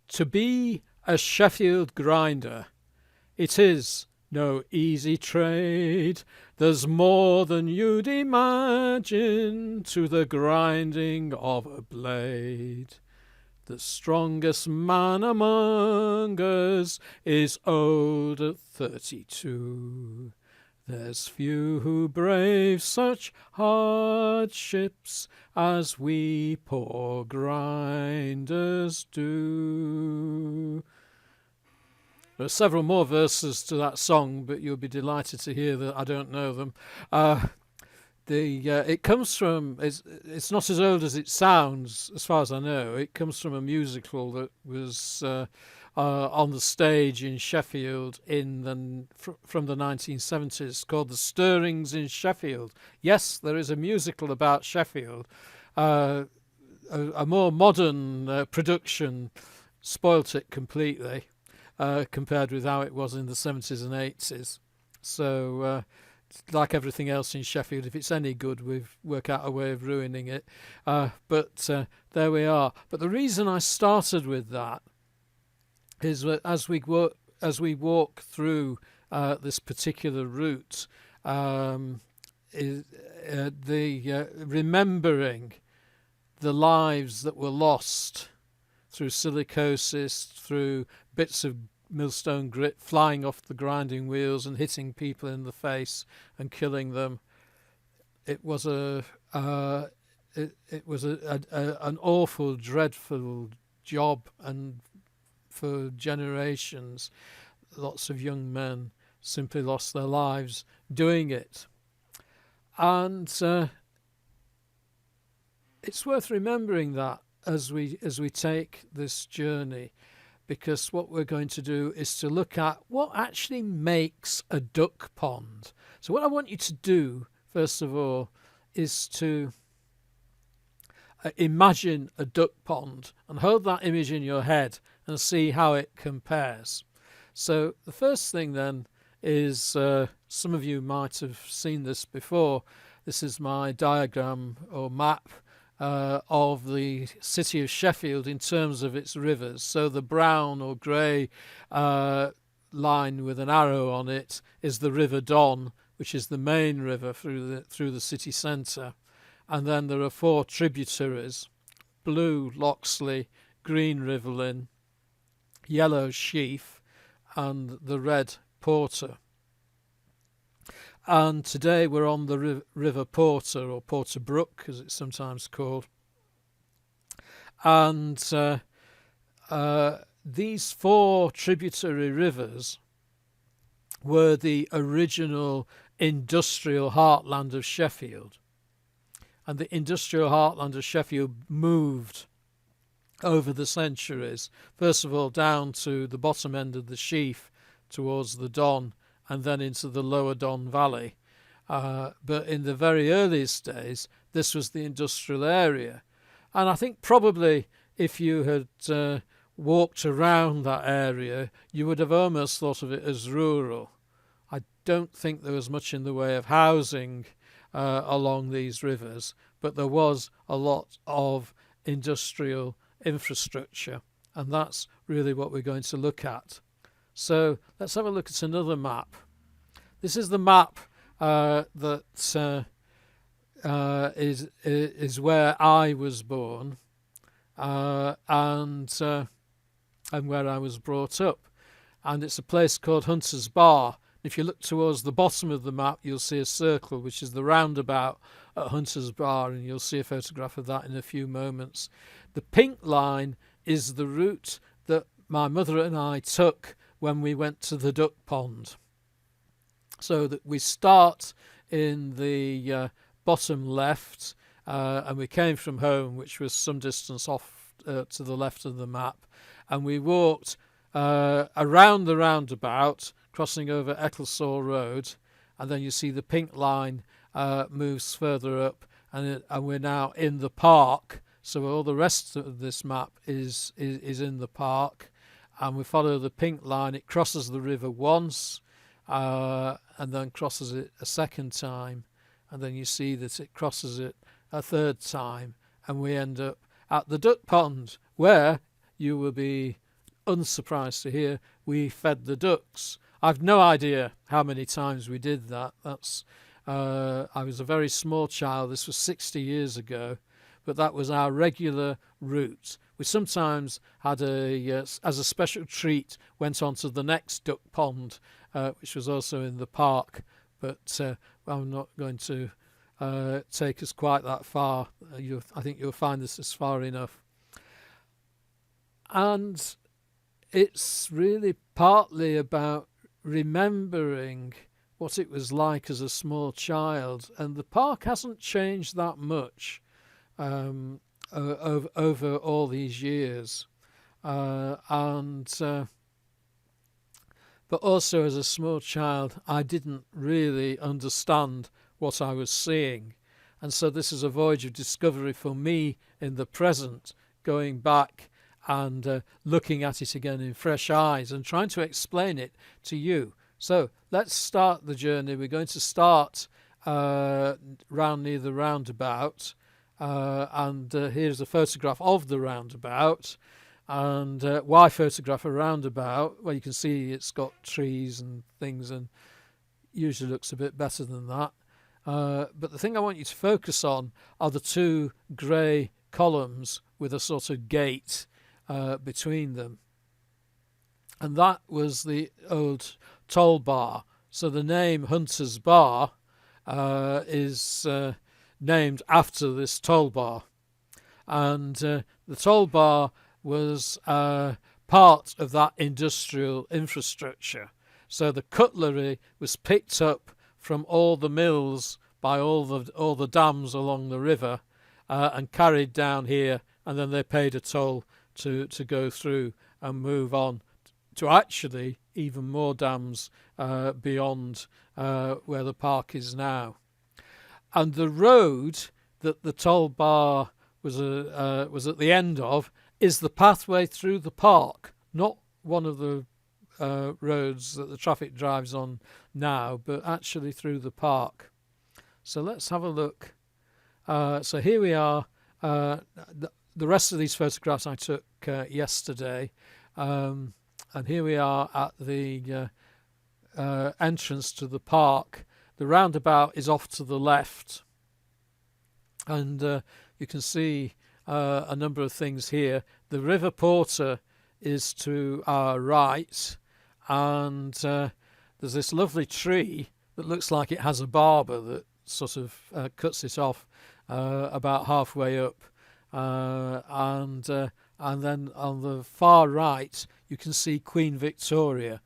To be a Sheffield grinder, it is no easy trade. There's more than you'd imagine to the grinding of a blade. The strongest man among us is old at 32. There's few who brave such hardships as we poor grinders do. There are several more verses to that song, but you'll be delighted to hear that I don't know them. It comes from, it's not as old as it sounds, as far as I know. It comes from a musical that was on the stage in Sheffield from the 1970s called The Stirrings in Sheffield. Yes, there is a musical about Sheffield. A more modern production spoilt it completely compared with how it was in the 70s and 80s. So like everything else in Sheffield, if it's any good, we work out a way of ruining it. But there we are. But the reason I started with that is that as we walk through this particular route, remembering the lives that were lost through silicosis, through bits of millstone grit flying off the grinding wheels and hitting people in the face and killing them. It was an awful, dreadful job, and for generations, lots of young men simply lost their lives doing it. And it's worth remembering that as we take this journey, because what we're going to do is to look at what actually makes a duck pond. So what I want you to do, first of all, is to imagine a duck pond and hold that image in your head and see how it compares. So the first thing then is, some of you might have seen this before. This is my diagram or map of the city of Sheffield in terms of its rivers. So the brown or grey line with an arrow on it is the River Don, which is the main river through the city centre. And then there are 4 tributaries: blue Loxley, green Rivellin, yellow Sheaf, and the red Porter. And today we're on the River Porter, or Porter Brook as it's sometimes called. And these 4 tributary rivers were the original industrial heartland of Sheffield. And the industrial heartland of Sheffield moved over the centuries, first of all down to the bottom end of the Sheaf towards the Don, and then into the lower Don Valley. But in the very earliest days, this was the industrial area. And I think probably if you had walked around that area, you would have almost thought of it as rural. I don't think there was much in the way of housing along these rivers, but there was a lot of industrial infrastructure, and that's really what we're going to look at. So let's have a look at another map. This is the map that is where I was born and where I was brought up. And it's a place called Hunter's Bar. If you look towards the bottom of the map, you'll see a circle, which is the roundabout at Hunter's Bar, and you'll see a photograph of that in a few moments. The pink line is the route that my mother and I took when we went to the duck pond. So that we start in the bottom left, and we came from home, which was some distance off to the left of the map, and we walked around the roundabout, crossing over Ecclesall Road, and then you see the pink line moves further up, and we're now in the park. So all the rest of this map is in the park, and we follow the pink line. It crosses the river once, and then crosses it a second time, and then you see that it crosses it a third time, and we end up at the duck pond, where you will be unsurprised to hear, we fed the ducks. I've no idea how many times we did that. I was a very small child. This was 60 years ago, but that was our regular route. We sometimes had as a special treat, went on to the next duck pond, which was also in the park, but I'm not going to take us quite that far. I think you'll find this is far enough. And it's really partly about remembering what it was like as a small child, and the park hasn't changed that much over all these years, but also as a small child I didn't really understand what I was seeing, and so this is a voyage of discovery for me in the present, going back and looking at it again in fresh eyes and trying to explain it to you. So let's start the journey. We're going to start round near the roundabout, and here's a photograph of the roundabout. And why photograph a roundabout? Well, you can see it's got trees and things, and usually looks a bit better than that. But the thing I want you to focus on are the two grey columns with a sort of gate between them. And that was the old toll bar. So the name Hunter's Bar is named after this toll bar. And the toll bar was part of that industrial infrastructure. So the cutlery was picked up from all the mills by all the dams along the river and carried down here, and then they paid a toll to go through and move on to actually even more dams beyond where the park is now. And the road that the toll bar was at the end of is the pathway through the park, not one of the roads that the traffic drives on now, but actually through the park. So let's have a look. So here we are. The rest of these photographs I took yesterday, and here we are at the entrance to the park. The roundabout is off to the left, and you can see a number of things here. The River Porter is to our right, and there's this lovely tree that looks like it has a barber that sort of cuts it off about halfway up, and then on the far right you can see Queen Victoria.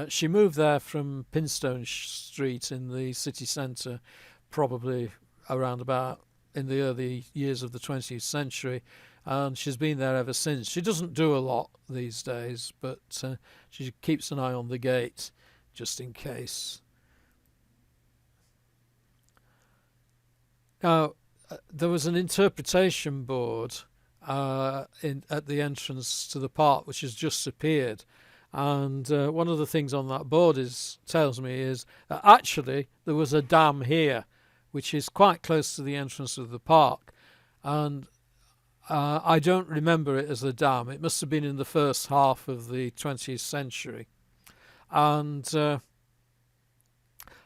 She moved there from Pinstone Street in the city centre, probably around about in the early years of the 20th century, and she's been there ever since. She doesn't do a lot these days, but she keeps an eye on the gate just in case. Now, there was an interpretation board at the entrance to the park which has just appeared, and one of the things on that board tells me is that actually there was a dam here, which is quite close to the entrance of the park, and I don't remember it as a dam. It must have been in the first half of the 20th century, and so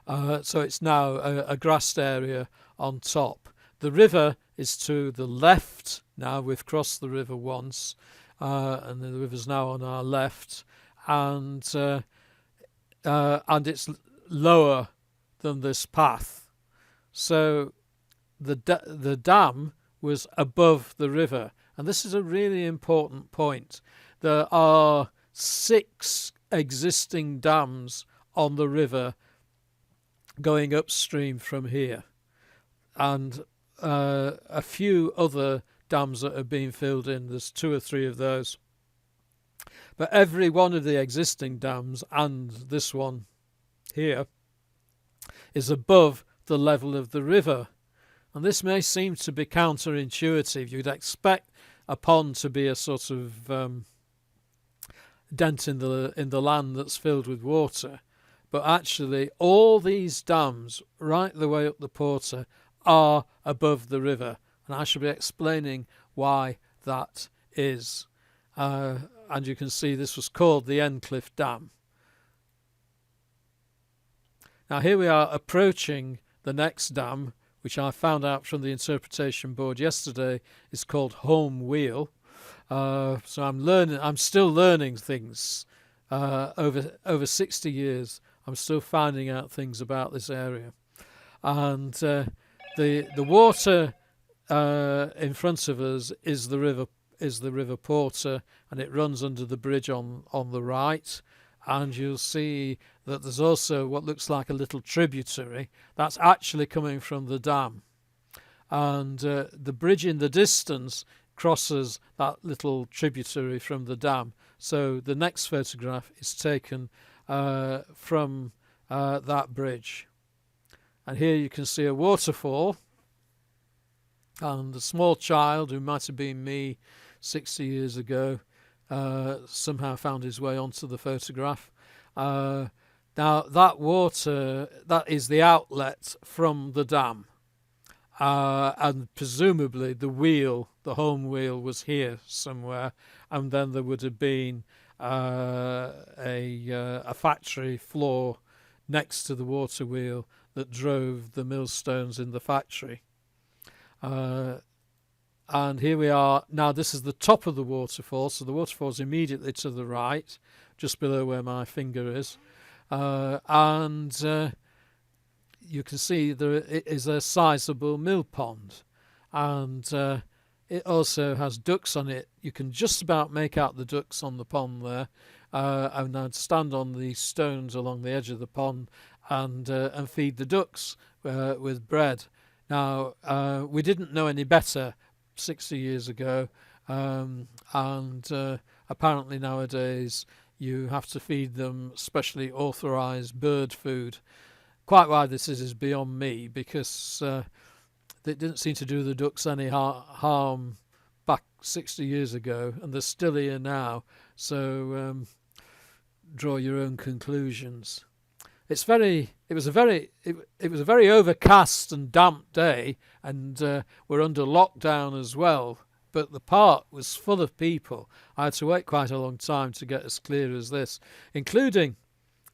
it's now a grassed area on top. The river is to the left now. We've crossed the river once, and the river's now on our left, and it's lower than this path. So the dam was above the river, and this is a really important point. There are 6 existing dams on the river going upstream from here, and a few other dams that are being filled in. There's 2 or 3 of those, but every one of the existing dams and this one here is above the level of the river. And this may seem to be counterintuitive. You'd expect a pond to be a sort of dent in the land that's filled with water, but actually all these dams right the way up the Porter are above the river, and I shall be explaining why that is. and you can see this was called the Endcliffe Dam. Now here we are approaching the next dam, which I found out from the interpretation board yesterday is called Home Wheel. So I'm still learning things. Over 60 years, I'm still finding out things about this area. And the water in front of us is the River Porter, and it runs under the bridge on the right. And you'll see that there's also what looks like a little tributary that's actually coming from the dam. And the bridge in the distance crosses that little tributary from the dam. So the next photograph is taken from that bridge. And here you can see a waterfall, and a small child who might have been me 60 years ago somehow found his way onto the photograph. Now that water, that is the outlet from the dam, and presumably the home wheel was here somewhere, and then there would have been a factory floor next to the water wheel that drove the millstones in the factory. And here we are now. This is the top of the waterfall, so the waterfall is immediately to the right, just below where my finger is, and you can see there is a sizable mill pond, and it also has ducks on it. You can just about make out the ducks on the pond there, and I'd stand on the stones along the edge of the pond and feed the ducks with bread. Now we didn't know any better 60 years ago, and apparently nowadays you have to feed them specially authorised bird food. Quite why this is beyond me, because it didn't seem to do the ducks any harm back 60 years ago, and they're still here now, so draw your own conclusions. It was a very overcast and damp day, and we're under lockdown as well. But the park was full of people. I had to wait quite a long time to get as clear as this, including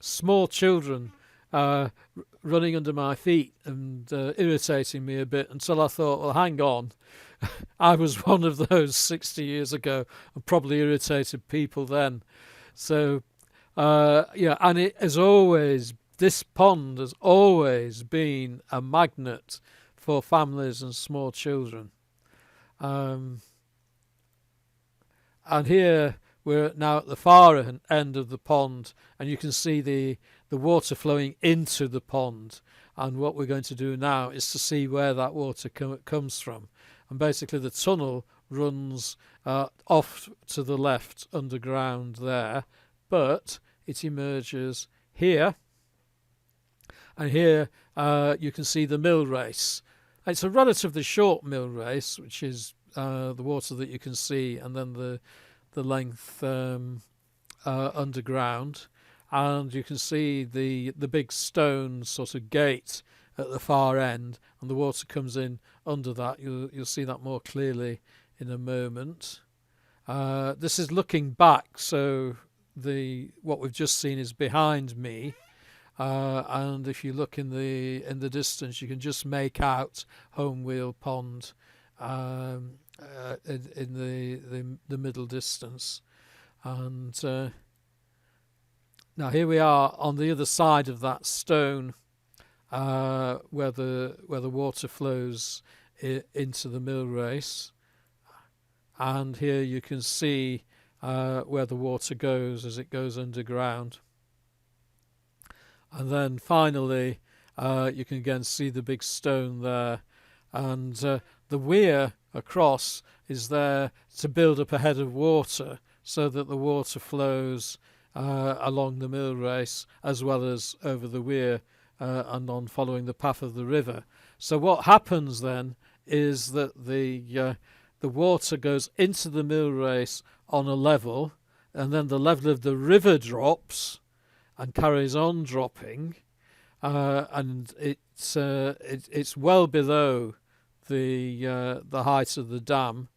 small children running under my feet and irritating me a bit, until I thought, well, hang on. I was one of those 60 years ago and probably irritated people then. So, and it has always, this pond has always been a magnet for families and small children. And here we're now at the far end of the pond, and you can see the water flowing into the pond. And what we're going to do now is to see where that water comes from. And basically the tunnel runs off to the left underground there, but it emerges here. And here you can see the mill race. It's a relatively short mill race, which is the water that you can see, and then the length underground. And you can see the big stone sort of gate at the far end, and the water comes in under that. You'll see that more clearly in a moment. This is looking back, so what we've just seen is behind me. And if you look in the distance, you can just make out Home Wheel Pond in the middle distance. And now here we are on the other side of that stone, where the water flows into the mill race. And here you can see where the water goes as it goes underground. And then finally, you can again see the big stone there. And the weir across is there to build up a head of water so that the water flows along the mill race as well as over the weir and on following the path of the river. So what happens then is that the water goes into the mill race on a level, and then the level of the river drops and carries on dropping, and it's well below the height of the dam,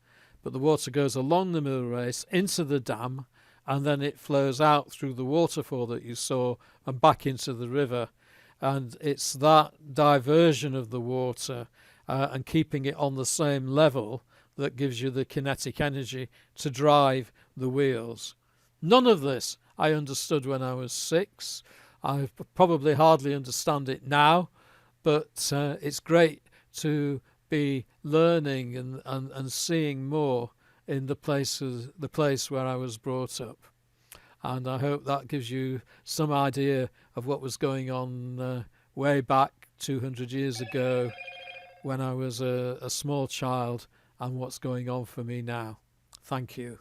but the water goes along the mill race into the dam, and then it flows out through the waterfall that you saw and back into the river. And it's that diversion of the water and keeping it on the same level that gives you the kinetic energy to drive the wheels. None of this I understood when I was 6. I probably hardly understand it now, but it's great to be learning and seeing more in the place where I was brought up. And I hope that gives you some idea of what was going on way back 200 years ago when I was a small child, and what's going on for me now. Thank you.